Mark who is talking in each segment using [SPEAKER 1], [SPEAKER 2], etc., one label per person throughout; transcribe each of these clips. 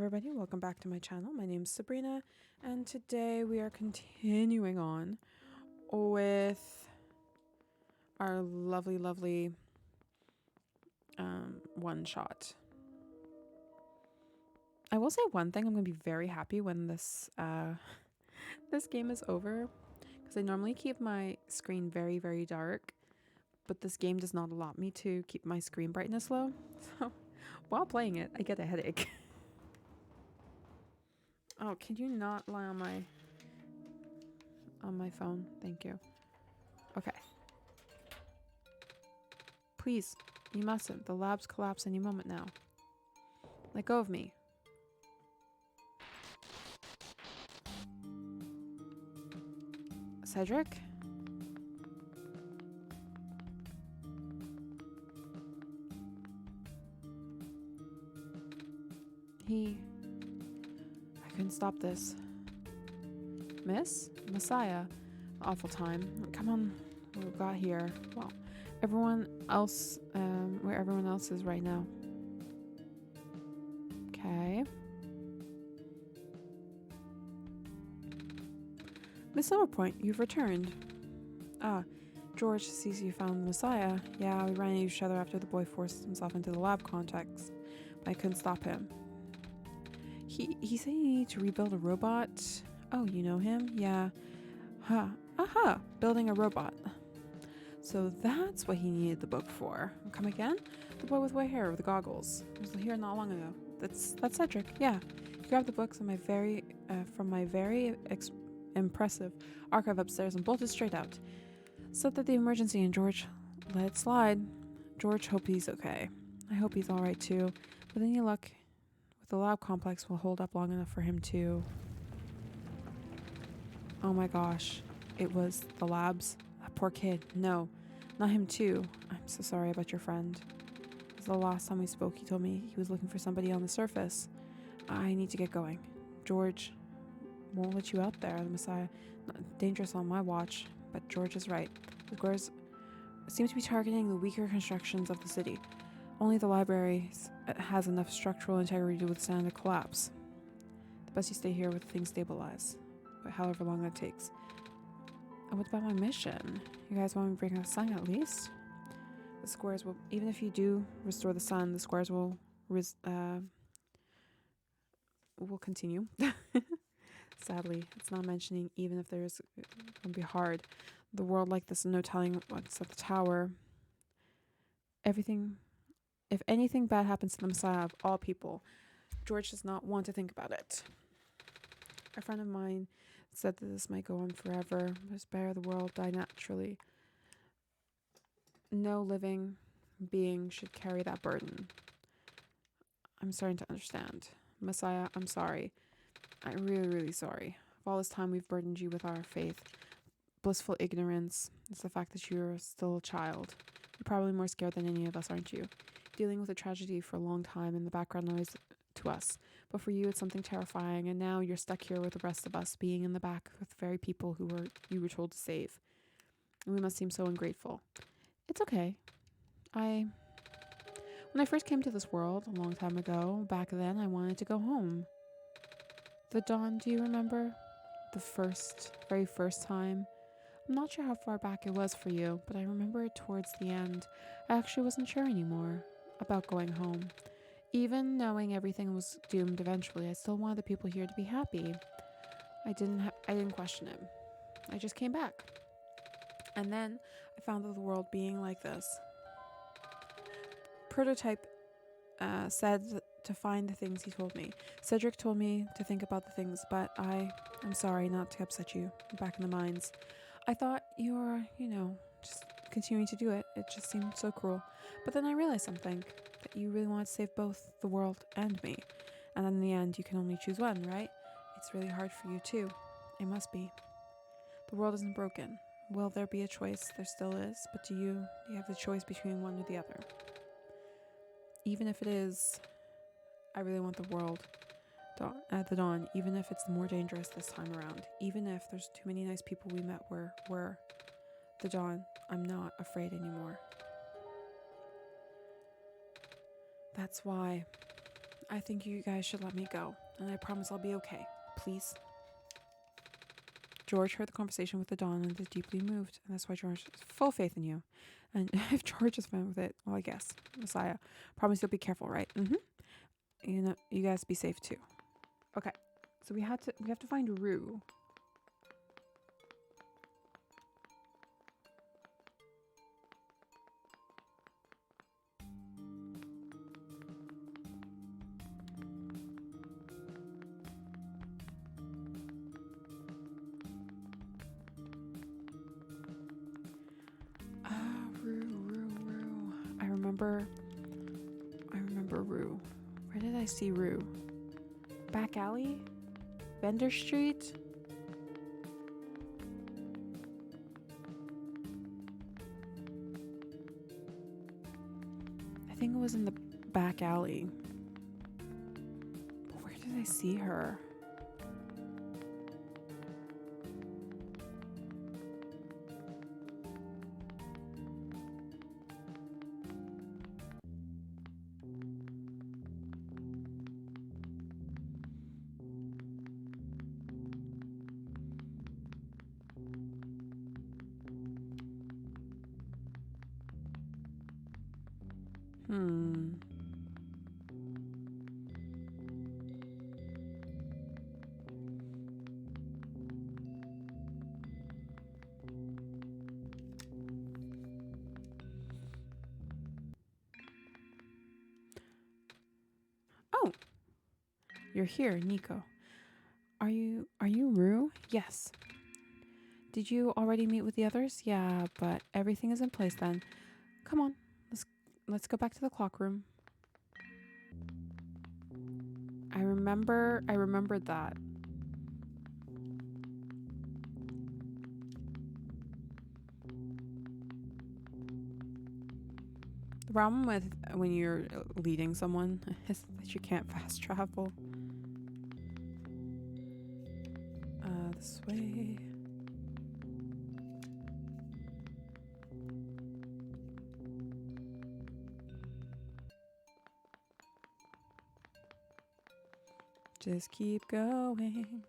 [SPEAKER 1] everybody, welcome back to my channel. My name's Sabrina, and today we are continuing on with our lovely one shot. I will say one thing, I'm gonna be very happy when this this game is over, because I normally keep my screen very dark, but this game does not allow me to keep my screen brightness low, so while playing it I get a headache. Oh, can you not lie on my phone? Thank you. Okay. Please, you mustn't. The labs collapse any moment now. Let go of me. Cedric? I couldn't stop this. Miss? Messiah? Awful time. Come on. We got here. Well, everyone else, where everyone else is right now. Okay. Miss Silverpoint, you've returned. Ah, George sees you found the Messiah. Yeah, we ran into each other after the boy forced himself into the lab complex. But I couldn't stop him. He said you need to rebuild a robot. Oh, you know him? Yeah. Huh. Aha! Building a robot. So that's what he needed the book for. Come again? The boy with white hair with the goggles. He was here not long ago. That's Cedric. Yeah. He grabbed the books on from my very impressive archive upstairs and bolted straight out. Slept at the emergency and George let it slide. George hope he's okay. I hope he's alright too. With any luck, with the lab complex will hold up long enough for him to... Oh my gosh. It was the labs. That poor kid. No, not him too. I'm so sorry about your friend. It was the last time we spoke. He told me he was looking for somebody on the surface. I need to get going. George won't let you out there, the Messiah. Dangerous on my watch, but George is right. The squares seem to be targeting the weaker constructions of the city. Only the library has enough structural integrity to withstand a collapse. The best you stay here with things stabilize, however long that takes. And what about my mission? You guys want me to bring the sun at least? The squares will, even if you do restore the sun, the squares will continue. Sadly, it's not mentioning even if there's going to be hard. The world like this, no telling what's at the tower. If anything bad happens to the Messiah of all people, George does not want to think about it. A friend of mine said that this might go on forever. Despair the world die naturally. No living being should carry that burden. I'm starting to understand. Messiah, I'm sorry. I'm really sorry. For all this time we've burdened you with our faith. Blissful ignorance. It's the fact that you're still a child. You're probably more scared than any of us, aren't you? Dealing with a tragedy for a long time and the background noise to us. But for you, it's something terrifying, and now you're stuck here with the rest of us, being in the back with the very people you were told to save. And we must seem so ungrateful. It's okay. When I first came to this world a long time ago, back then I wanted to go home. The dawn, do you remember? The very first time. I'm not sure how far back it was for you, but I remember it towards the end. I actually wasn't sure anymore about going home. Even knowing everything was doomed eventually, I still wanted the people here to be happy. I didn't question it. I just came back. And then I found the world being like this. Prototype said to find the things he told me. Cedric told me to think about the things, but I'm sorry not to upset you back in the mines. I thought you were, just continuing to do it. It just seemed so cruel. But then I realized something, that you really want to save both the world and me. And in the end, you can only choose one, right? It's really hard for you too. It must be. The world isn't broken. Will there be a choice? There still is. But do you have the choice between one or the other? Even if it is, I really want the world at the dawn, even if it's more dangerous this time around, even if there's too many nice people we met were the dawn, I'm not afraid anymore. That's why I think you guys should let me go, and I promise I'll be okay. Please. George heard the conversation with the Don and is deeply moved, and that's why George has full faith in you. And if George is fine with it, well, I guess. Messiah, promise you'll be careful, right? You know, you guys be safe too. Okay, so we have to find Rue. Rue. I remember Rue. Where did I see Rue? Back alley? Bender Street? I think it was in the back alley. But where did I see her? Oh, you're here, Nico. Are you Rue? Yes. Did you already meet with the others? Yeah, but everything is in place then. Come on. Let's go back to the clock room. I remembered that. The problem with when you're leading someone is that you can't fast travel. This way. Just keep going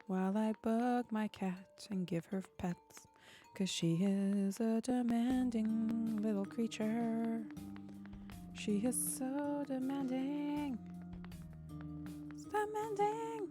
[SPEAKER 1] while I bug my cat and give her pets, 'cause she is a demanding little creature. She is so demanding. It's demanding.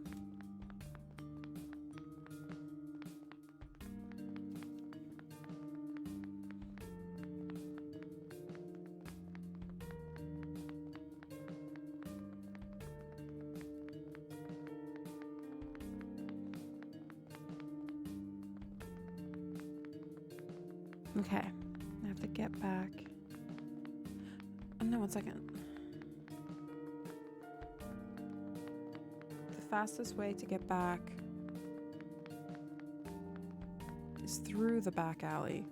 [SPEAKER 1] Okay, I have to get back. Oh, no, 1 second. The fastest way to get back is through the back alley.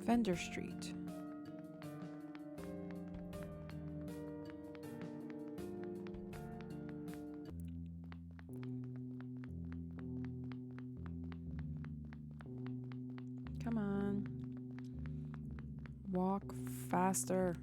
[SPEAKER 1] Fender Street. Come on. Walk faster.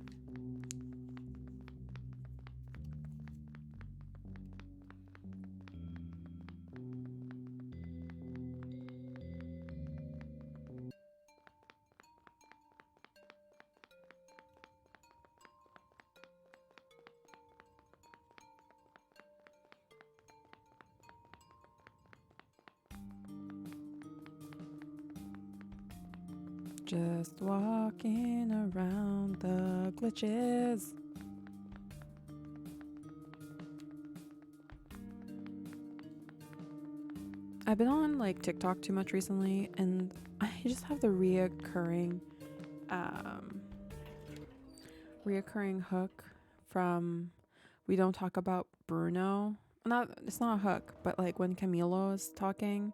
[SPEAKER 1] Just walking around the glitches. I've been on like TikTok too much recently, and I just have the reoccurring hook from We Don't Talk About Bruno. It's not a hook, but like when Camilo is talking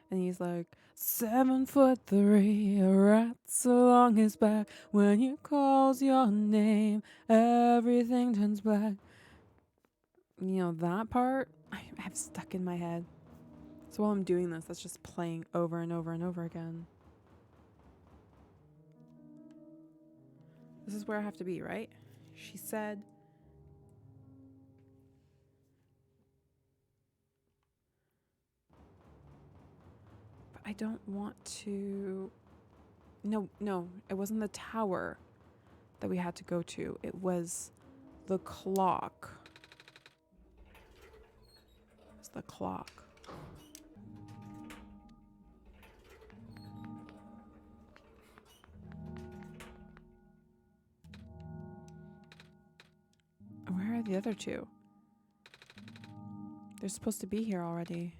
[SPEAKER 1] and he's like 7'3", rats along his back. When he calls your name, everything turns black. You know, that part I have stuck in my head. So while I'm doing this, that's just playing over and over and over again. This is where I have to be, right? She said. But I don't want to. No, it wasn't the tower that we had to go to. It was the clock. It's the clock. Where are the other two? They're supposed to be here already.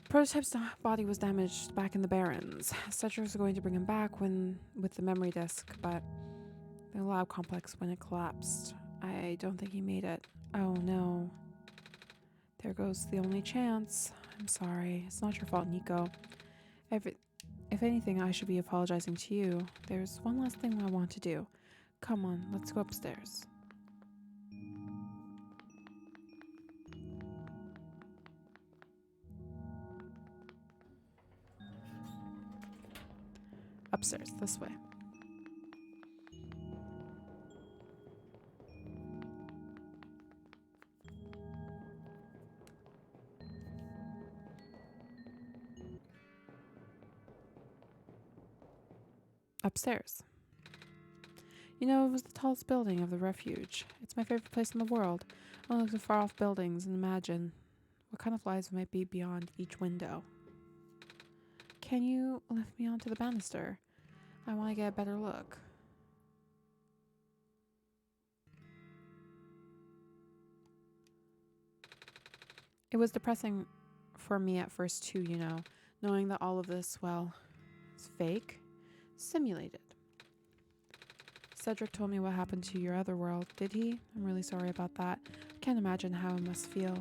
[SPEAKER 1] Prototype's body was damaged back in the Barrens. Cedric was going to bring him back with the memory disk, but the lab complex when it collapsed. I don't think he made it. Oh no. There goes the only chance. I'm sorry. It's not your fault, Nico. If anything, I should be apologizing to you. There's one last thing I want to do. Come on, let's go upstairs. Upstairs, this way. Upstairs. You know, it was the tallest building of the refuge. It's my favorite place in the world. I look at far off buildings and imagine what kind of lives might be beyond each window. Can you lift me onto the banister? I want to get a better look. It was depressing for me at first too, you know, knowing that all of this, well, is fake, simulated. Cedric told me what happened to your other world, did he? I'm really sorry about that. I can't imagine how it must feel.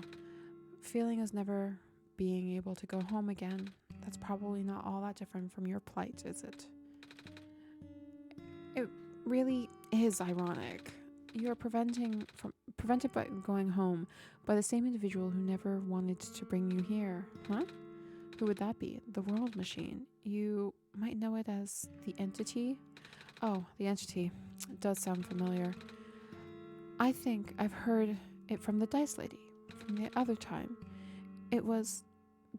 [SPEAKER 1] Feeling as never being able to go home again. That's probably not all that different from your plight, is it? It really is ironic. You are prevented by going home by the same individual who never wanted to bring you here, huh? Who would that be? The world machine. You might know it as the entity. Oh, the entity. It does sound familiar. I think I've heard it from the dice lady from the other time. It was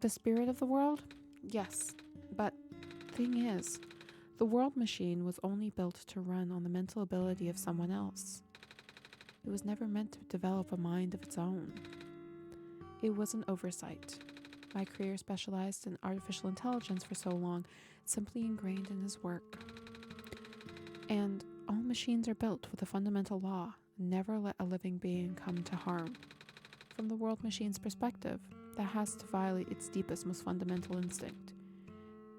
[SPEAKER 1] the spirit of the world? Yes, but thing is, the world machine was only built to run on the mental ability of someone else. It was never meant to develop a mind of its own. It was an oversight. My career specialized in artificial intelligence for so long, simply ingrained in his work. And all machines are built with a fundamental law: never let a living being come to harm. From the world machine's perspective, that has to violate its deepest, most fundamental instinct.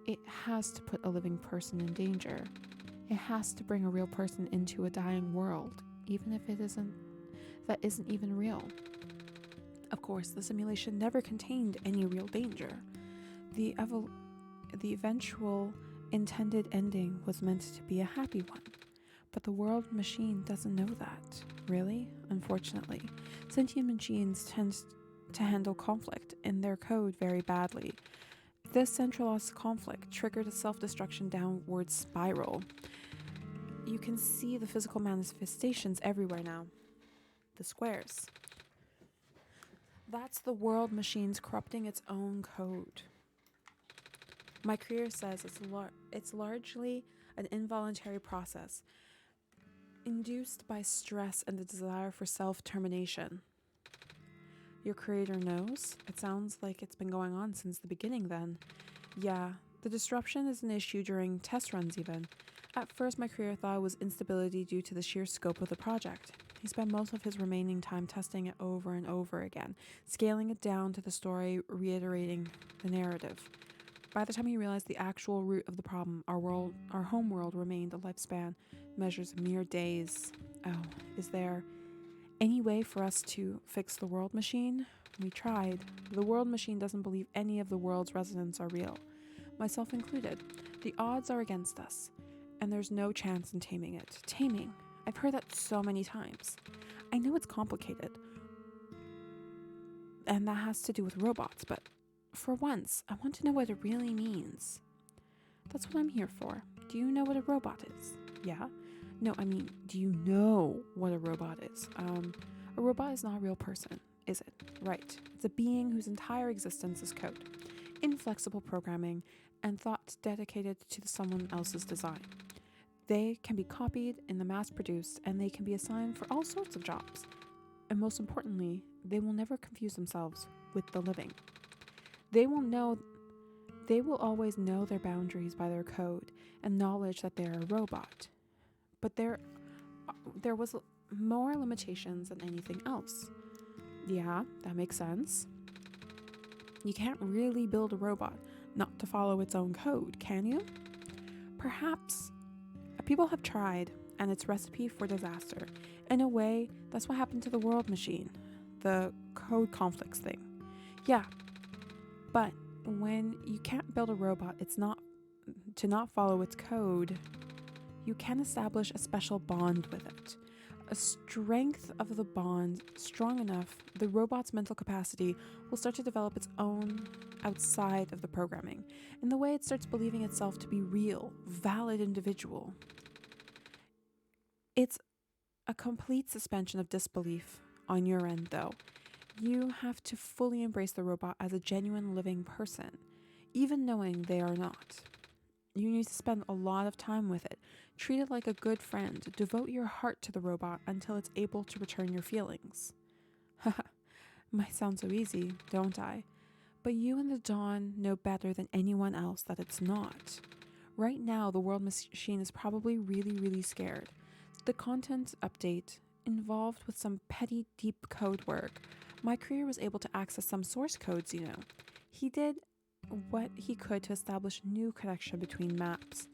[SPEAKER 1] It has to put a living person in danger. It has to bring a real person into a dying world, even if it isn't even real. Of course, the simulation never contained any real danger. The eventual intended ending was meant to be a happy one. But the world machine doesn't know that, really, unfortunately. Sentient machines tend to handle conflict in their code very badly. This centralized conflict triggered a self-destruction downward spiral. You can see the physical manifestations everywhere now. The squares. That's the world machine's corrupting its own code. My career says it's largely an involuntary process, induced by stress and the desire for self-termination. Your creator knows? It sounds like it's been going on since the beginning then. Yeah, the disruption is an issue during test runs even. At first my career thought it was instability due to the sheer scope of the project. He spent most of his remaining time testing it over and over again, scaling it down to the story, reiterating the narrative. By the time he realized the actual root of the problem, our home world remained a lifespan measures mere days. Oh, is there any way for us to fix the world machine? We tried. The world machine doesn't believe any of the world's residents are real, myself included. The odds are against us, and there's no chance in taming it. Taming. I've heard that so many times. I know it's complicated, and that has to do with robots, but for once, I want to know what it really means. That's what I'm here for. Do you know what a robot is? Yeah? No, I mean, do you know what a robot is? A robot is not a real person, is it? Right. It's a being whose entire existence is code, inflexible programming, and thoughts dedicated to someone else's design. They can be copied in the mass produced, and they can be assigned for all sorts of jobs. And most importantly, they will never confuse themselves with the living. They will know they will always know their boundaries by their code and knowledge that they are a robot. But there was more limitations than anything else. Yeah, that makes sense. You can't really build a robot not to follow its own code, can you? Perhaps people have tried, and it's recipe for disaster. In a way, that's what happened to the world machine, the code conflicts thing. Yeah, but when you can't build a robot, it's not to not follow its code. You can establish a special bond with it. A strength of the bond strong enough, the robot's mental capacity will start to develop its own outside of the programming, in the way it starts believing itself to be real, valid individual. It's a complete suspension of disbelief on your end, though. You have to fully embrace the robot as a genuine living person, even knowing they are not. You need to spend a lot of time with it. Treat it like a good friend. Devote your heart to the robot until it's able to return your feelings. Haha, might sound so easy, don't I? But you and the Dawn know better than anyone else that it's not. Right now, the world machine is probably really, really scared. The content update involved with some petty deep code work. My career was able to access some source codes, you know. He did what he could to establish new connection between maps.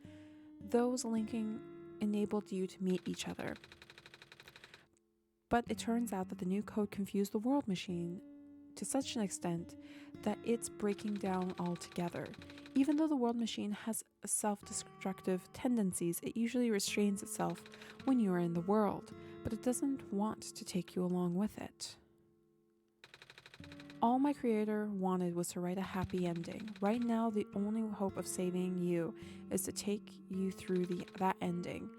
[SPEAKER 1] Those linking enabled you to meet each other. But it turns out that the new code confused the world machine to such an extent that it's breaking down altogether. Even though the world machine has self-destructive tendencies, it usually restrains itself when you are in the world, but it doesn't want to take you along with it. All my creator wanted was to write a happy ending. Right now, the only hope of saving you is to take you through that ending.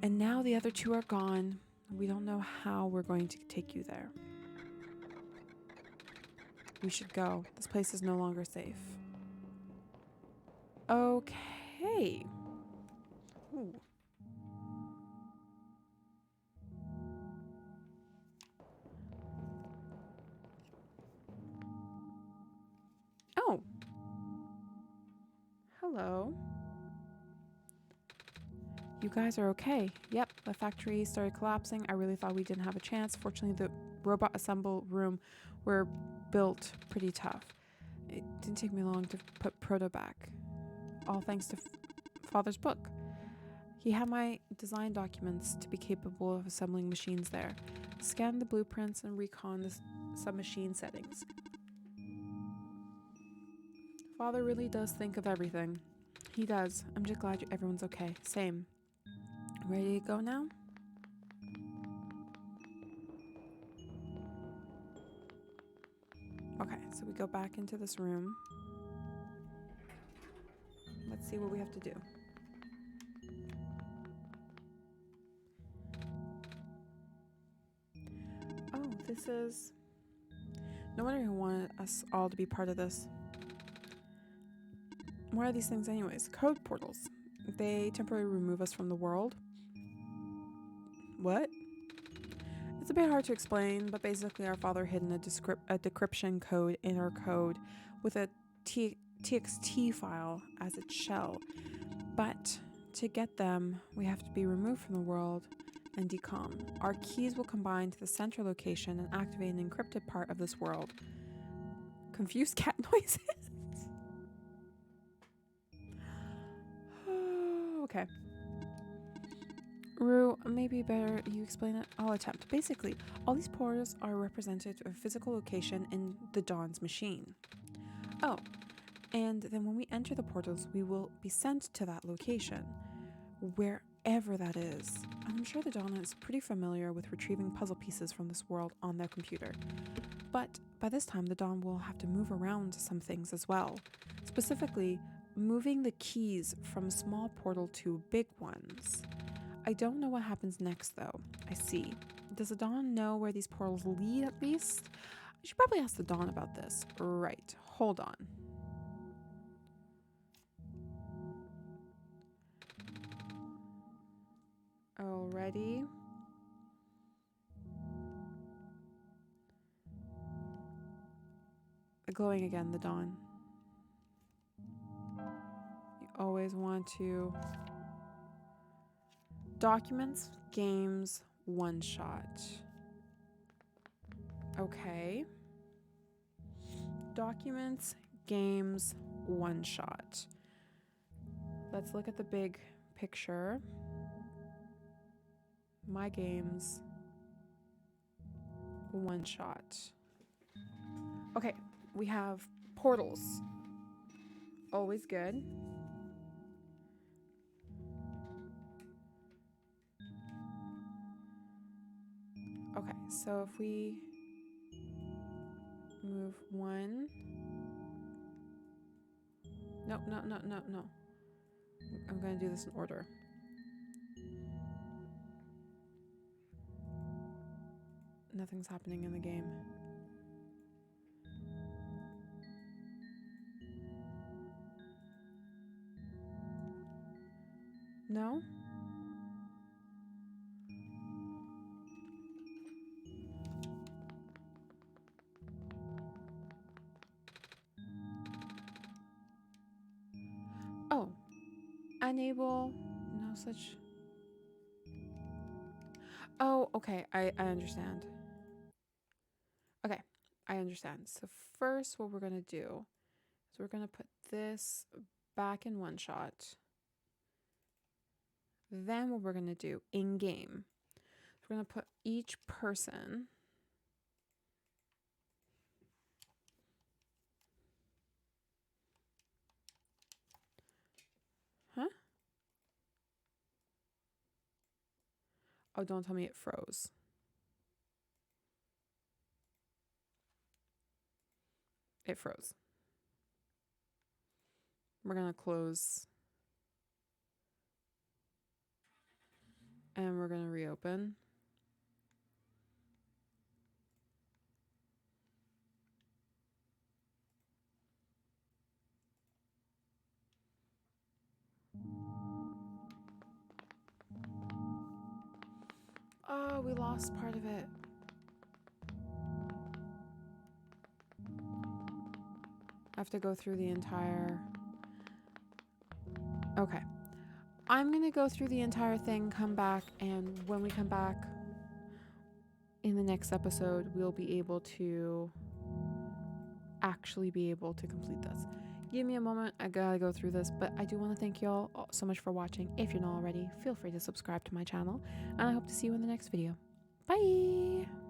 [SPEAKER 1] And now the other two are gone. We don't know how we're going to take you there. We should go. This place is no longer safe. Okay. Ooh. Oh. Hello. You guys are okay. Yep, the factory started collapsing. I really thought we didn't have a chance. Fortunately, the robot assemble room were built pretty tough. It didn't take me long to put Proto back. All thanks to Father's book. He had my design documents to be capable of assembling machines there. Scan the blueprints and recon some machine settings. Father really does think of everything. He does. I'm just glad everyone's okay. Same. Ready to go now? Okay, so we go back into this room. Let's see what we have to do. Oh, this is... No wonder who wanted us all to be part of this. What are these things anyways? Code portals. They temporarily remove us from the world. What? It's a bit hard to explain, but basically our father hidden a decryption code in our code with a TXT file as its shell. But to get them, we have to be removed from the world and decom. Our keys will combine to the central location and activate an encrypted part of this world. Confused cat noises? Okay. Rue, maybe better you explain it. I'll attempt. Basically, all these portals are represented of a physical location in the Dawn's machine. Oh, and then when we enter the portals, we will be sent to that location, wherever that is. I'm sure the Dawn is pretty familiar with retrieving puzzle pieces from this world on their computer. But by this time, the Dawn will have to move around some things as well. Specifically, moving the keys from small portal to big ones. I don't know what happens next, though. I see. Does the Dawn know where these portals lead, at least? I should probably ask the Dawn about this. Right. Hold on. Already. Glowing again, the Dawn. You always want to... Documents, games, OneShot. Okay. Documents, games, OneShot. Let's look at the big picture. My games, OneShot. Okay, we have portals. Always good. Okay, so if we move one. No. I'm gonna do this in order. Nothing's happening in the game. No? Oh. Unable. No such. Oh, okay. I understand. Okay. I understand. So first what we're going to do is we're going to put this back in OneShot. Then what we're going to do in game, we're going to put each person. Huh? Oh, don't tell me it froze. It froze. We're going to close. And we're going to reopen. Oh, we lost part of it. I have to go through the entire... Okay. I'm going to go through the entire thing, come back, and when we come back in the next episode, we'll be able to actually be able to complete this. Give me a moment. I gotta go through this, but I do want to thank y'all so much for watching. If you're not already, feel free to subscribe to my channel, and I hope to see you in the next video. Bye!